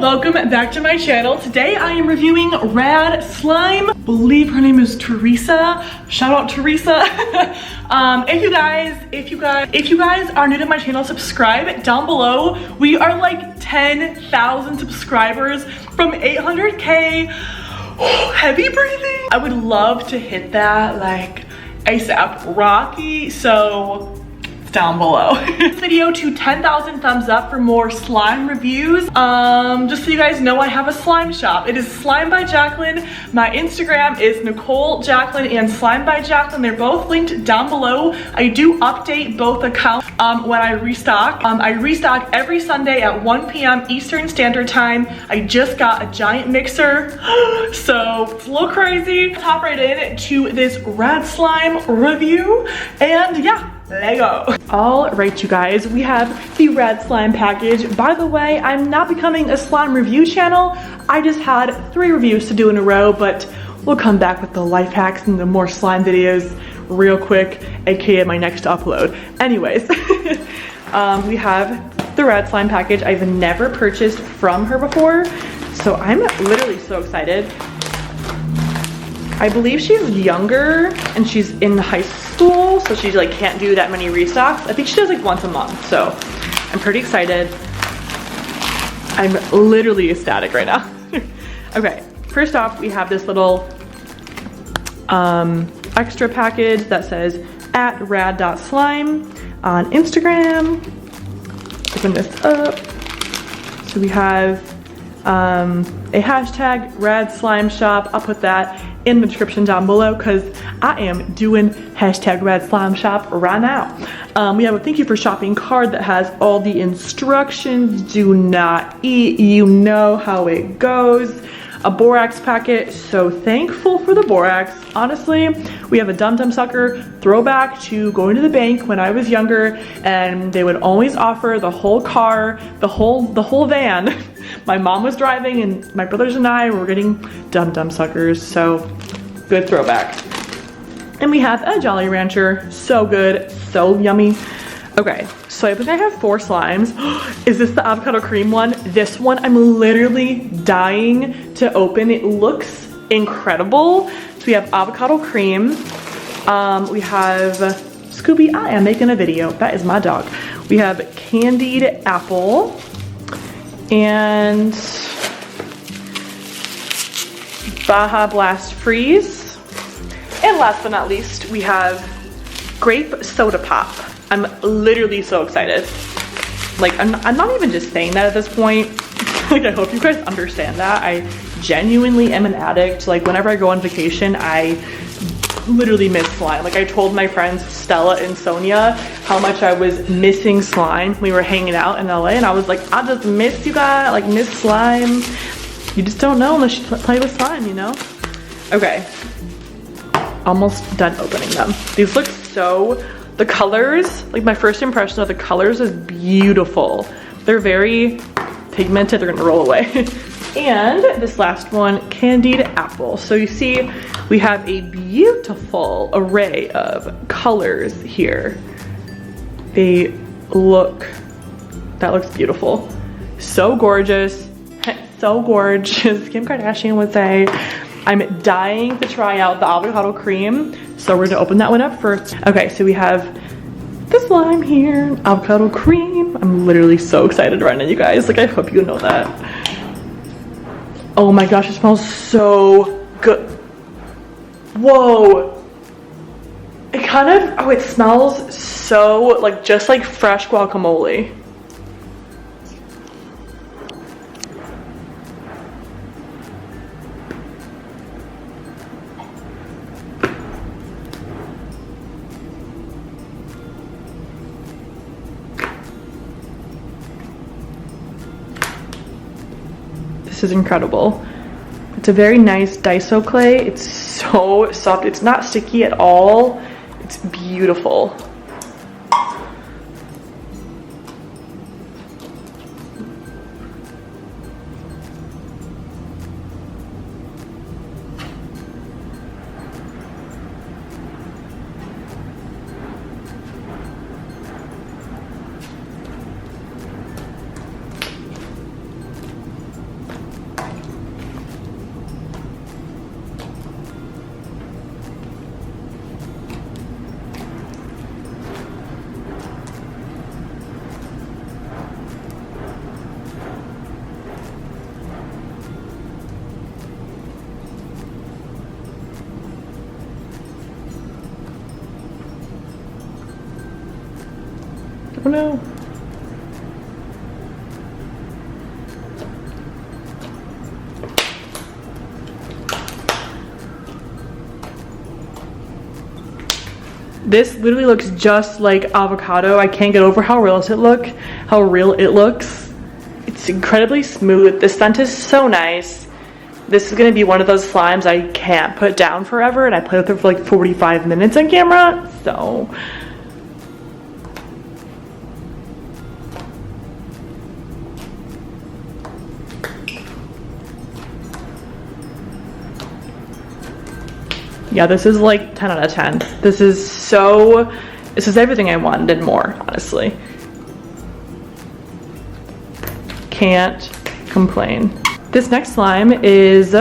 welcome back to my channel. Today I am reviewing Rad Slime. I believe her name is Teresa. Shout out Teresa. If you guys are new to my channel, subscribe down below. We are like 10,000 subscribers from 800K. Heavy breathing. I would love to hit that like ASAP Rocky, so it's down below. This video to 10,000 thumbs up for more slime reviews. Just so you guys know, I have a slime shop. It is Slime by Jacklyne. My Instagram is Nichole Jacklyne and Slime by Jacklyne. They're both linked down below. I do update both accounts when I restock. I restock every Sunday at 1 p.m. Eastern Standard Time. I just got a giant mixer, so it's a little crazy. Let's hop right in to this Rad Slime review, and yeah, Lego. All right, you guys, we have the Rad Slime package. By the way, I'm not becoming a slime review channel. I just had 3 reviews to do in a row, but we'll come back with the life hacks and the more slime videos real quick, aka my next upload. Anyways, we have the Rad Slime package. I've never purchased from her before, so I'm literally so excited. I believe she's younger and she's in high school, so she like can't do that many restocks. I think she does like once a month, so I'm pretty excited. I'm literally ecstatic right now. Okay, first off, we have this little extra package that says @rad.slime on Instagram. Open this up. So we have a hashtag Rad Slime Shop. I'll put that in the description down below because I am doing hashtag Rad Slime Shop right now. We have a thank you for shopping card that has all the instructions. Do not eat, you know how it goes. A borax packet, so thankful for the borax. Honestly, we have a Dum Dum Sucker throwback to going to the bank when I was younger, and they would always offer the whole car, the whole van. My mom was driving and my brothers and I were getting Dum Dum Suckers, so good throwback. And we have a Jolly Rancher, so good, so yummy. Okay, so I think I have 4 slimes. Is this the avocado cream one? This one I'm literally dying to open. It looks incredible. So we have avocado cream. We have Scooby, I am making a video. That is my dog. We have Candied Apple. And Baja Blast Freeze. And last but not least, we have Grape Soda Pop. I'm literally so excited. Like, I'm not even just saying that at this point. Like, I hope you guys understand that. I genuinely am an addict. Like, whenever I go on vacation, I literally miss slime. Like, I told my friends Stella and Sonia how much I was missing slime. We were hanging out in LA and I was like, I just miss you guys, like miss slime. You just don't know unless you play with slime, you know? Okay, almost done opening them. These look so, the colors, like my first impression of the colors is beautiful. They're very pigmented, they're gonna roll away. And this last one, Candied Apple. So you see, we have a beautiful array of colors here. That looks beautiful. So gorgeous, so gorgeous. Kim Kardashian would say. I'm dying to try out the avocado cream, so we're gonna open that one up first. Okay, so we have the slime here, avocado cream. I'm literally so excited right now, you guys. Like, I hope you know that. Oh my gosh, it smells so good. Whoa. It kind of, oh, it smells so like, just like fresh guacamole. This is incredible. It's a very nice Daiso clay. It's so soft. It's not sticky at all. It's beautiful. Oh no. This literally looks just like avocado. I can't get over how real it looks. It's incredibly smooth. The scent is so nice. This is gonna be one of those slimes I can't put down forever, and I play with it for like 45 minutes on camera, so. Yeah, this is like 10 out of 10. This is everything I wanted and more, honestly. Can't complain. This next slime is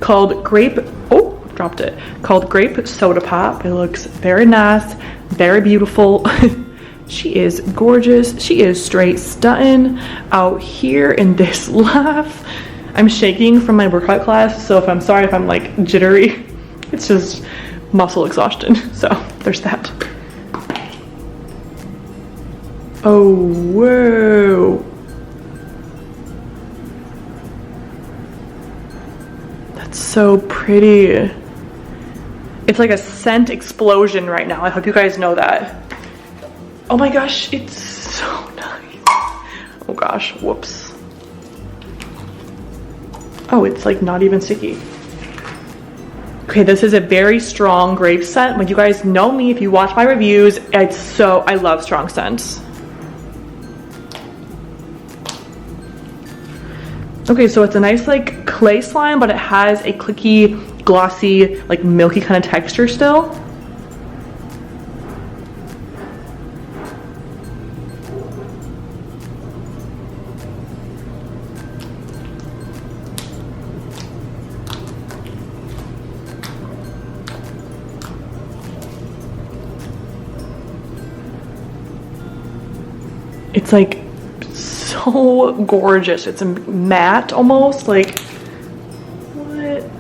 called called Grape Soda Pop. It looks very nice, very beautiful. She is gorgeous. She is straight stunting out here in this life. I'm shaking from my workout class, so I'm sorry if I'm like jittery. It's just muscle exhaustion. So there's that. Oh, whoa. That's so pretty. It's like a scent explosion right now. I hope you guys know that. Oh my gosh, it's so nice. Oh gosh, whoops. Oh, it's like not even sticky. Okay, this is a very strong grape scent. Like, you guys know me, if you watch my reviews, I love strong scents. Okay, so it's a nice like clay slime, but it has a clicky, glossy, like milky kind of texture still. It's like so gorgeous. It's a matte almost, like, what?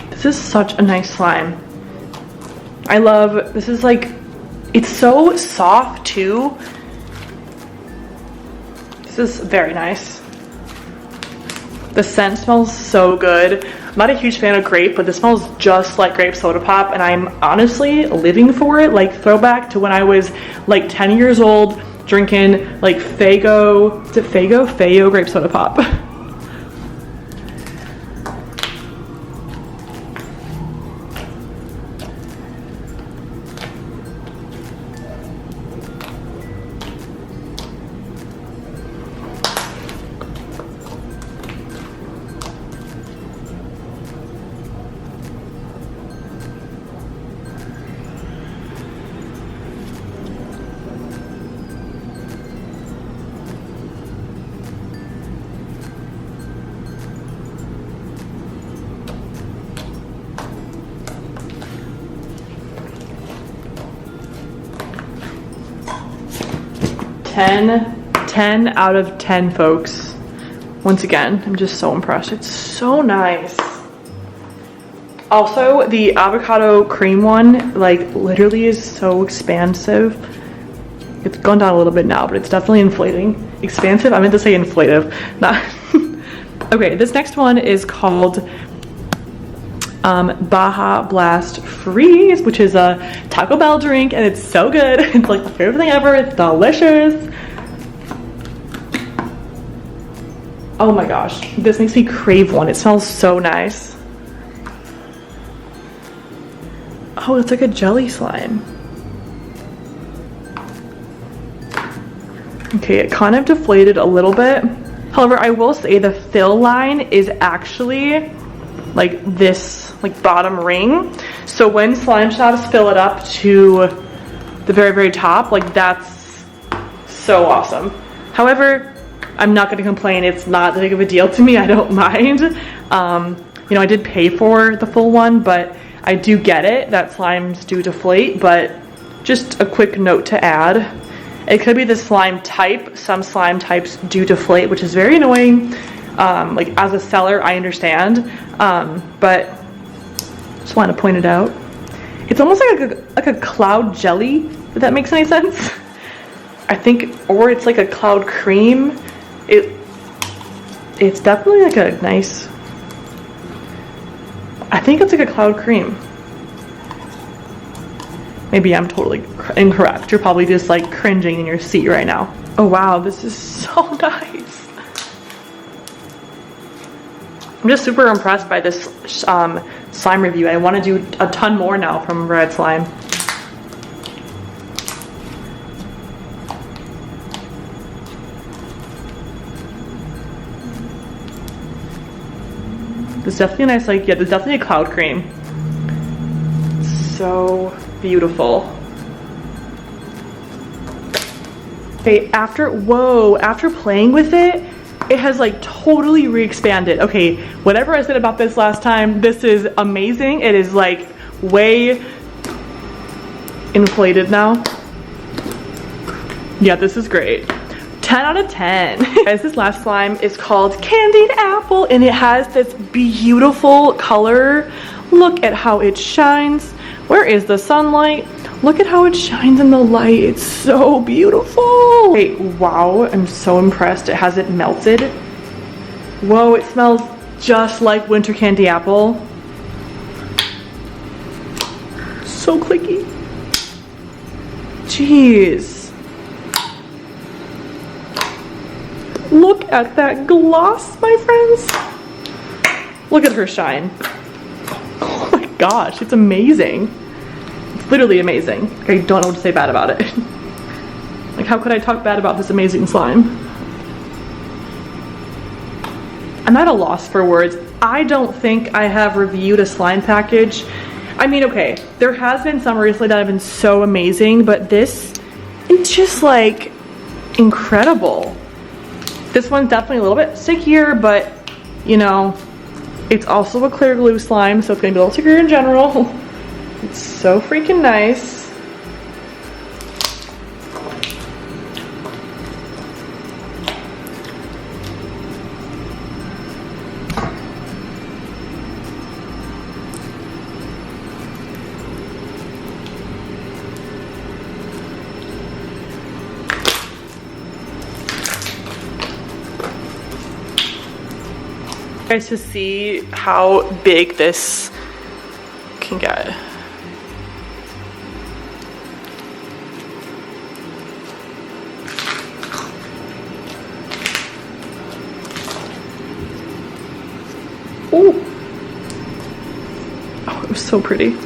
This is such a nice slime. I love, this is like, it's so soft too. This is very nice. The scent smells so good. I'm not a huge fan of grape, but this smells just like Grape Soda Pop, and I'm honestly living for it. Like, throwback to when I was like 10 years old drinking like Fago Grape Soda Pop. Ten out of 10, folks. Once again, I'm just so impressed. It's so nice. Also, the avocado cream one, like, literally is so expansive. It's gone down a little bit now, but it's definitely inflating. Expansive? I meant to say inflative. Not. Okay, this next one is called Baja Blast Freeze, which is a Taco Bell drink, and it's so good. It's like my favorite thing ever. It's delicious. Oh my gosh, this makes me crave one. It smells so nice. Oh, it's like a jelly slime. Okay, it kind of deflated a little bit. However, I will say the fill line is actually like this, like bottom ring. So when slime shops fill it up to the very, very top, like that's so awesome. However, I'm not gonna complain. It's not that big of a deal to me. I don't mind. You know, I did pay for the full one, but I do get it that slimes do deflate, but just a quick note to add. It could be the slime type. Some slime types do deflate, which is very annoying. Like as a seller, I understand, but just want to point it out. It's almost like a cloud jelly, if that makes any sense. I think, or it's like a cloud cream. It's definitely like a nice, I think it's like a cloud cream. Maybe I'm totally incorrect. You're probably just like cringing in your seat right now. Oh wow, this is so nice. I'm just super impressed by this slime review. I want to do a ton more now from Red Slime. There's definitely a nice, like, yeah, there's definitely a cloud cream. So beautiful. Okay, after playing with it, it has like totally re-expanded. Okay, whatever I said about this last time, this is amazing. It is like way inflated now. Yeah, this is great. 10 out of 10. Guys, this last slime is called Candied Apple, and it has this beautiful color. Look at how it shines. Where is the sunlight? Look at how it shines in the light. It's so beautiful. Hey, wow, I'm so impressed. It hasn't melted. Whoa, it smells just like winter candy apple. So clicky. Jeez. Look at that gloss, my friends. Look at her shine. Oh my gosh, it's amazing. It's literally amazing. I don't know what to say bad about it. Like, how could I talk bad about this amazing slime? I'm at a loss for words. I don't think I have reviewed a slime package. I mean, okay, there has been some recently that have been so amazing, but this is just like incredible. This one's definitely a little bit stickier, but you know, it's also a clear glue slime, so it's gonna be a little stickier in general. It's so freaking nice. Guys, to see how big this can get. Ooh. Oh, it was so pretty.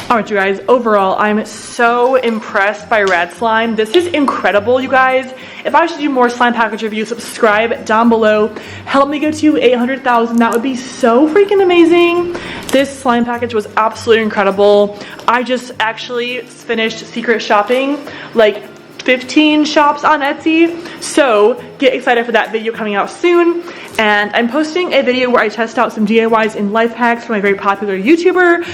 Alright, you guys, overall, I'm so impressed by Red Slime. This is incredible, you guys. If I should do more slime package reviews, subscribe down below. Help me get to 800,000. That would be so freaking amazing. This slime package was absolutely incredible. I just actually finished secret shopping, like 15 shops on Etsy. So get excited for that video coming out soon. And I'm posting a video where I test out some DIYs and life hacks from a very popular YouTuber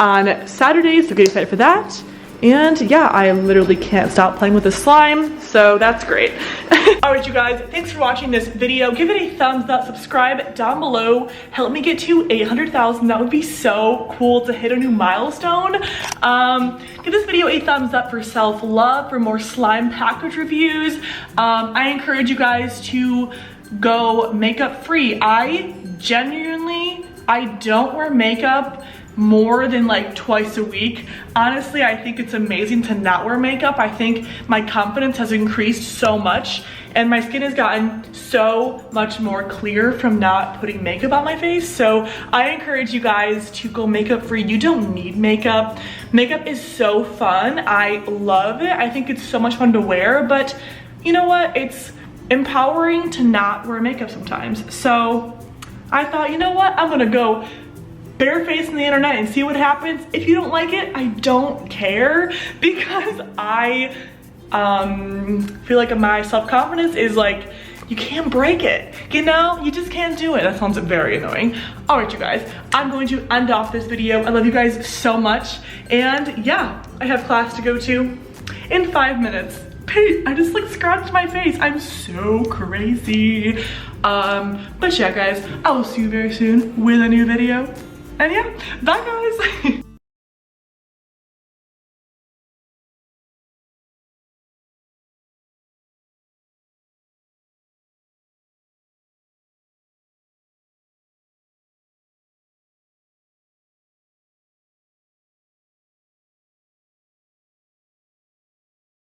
on Saturdays, so get excited for that. And yeah, I literally can't stop playing with the slime, so that's great. Alright, you guys, thanks for watching this video. Give it a thumbs up, subscribe down below, help me get to 800,000. That would be so cool to hit a new milestone. Give this video a thumbs up for self-love, for more slime package reviews. I encourage you guys to go makeup free. I don't wear makeup more than like twice a week. Honestly, I think it's amazing to not wear makeup. I think my confidence has increased so much and my skin has gotten so much more clear from not putting makeup on my face. So I encourage you guys to go makeup free. You don't need makeup. Makeup is so fun. I love it. I think it's so much fun to wear, but you know what? It's empowering to not wear makeup sometimes. So I thought, you know what? I'm gonna go barefaced on the internet and see what happens. If you don't like it, I don't care, because I feel like my self-confidence is like, you can't break it, you know? You just can't do it. That sounds very annoying. All right, you guys, I'm going to end off this video. I love you guys so much. And yeah, I have class to go to in 5 minutes. I just like scratched my face. I'm so crazy. But yeah, guys, I will see you very soon with a new video. And yeah, bye guys.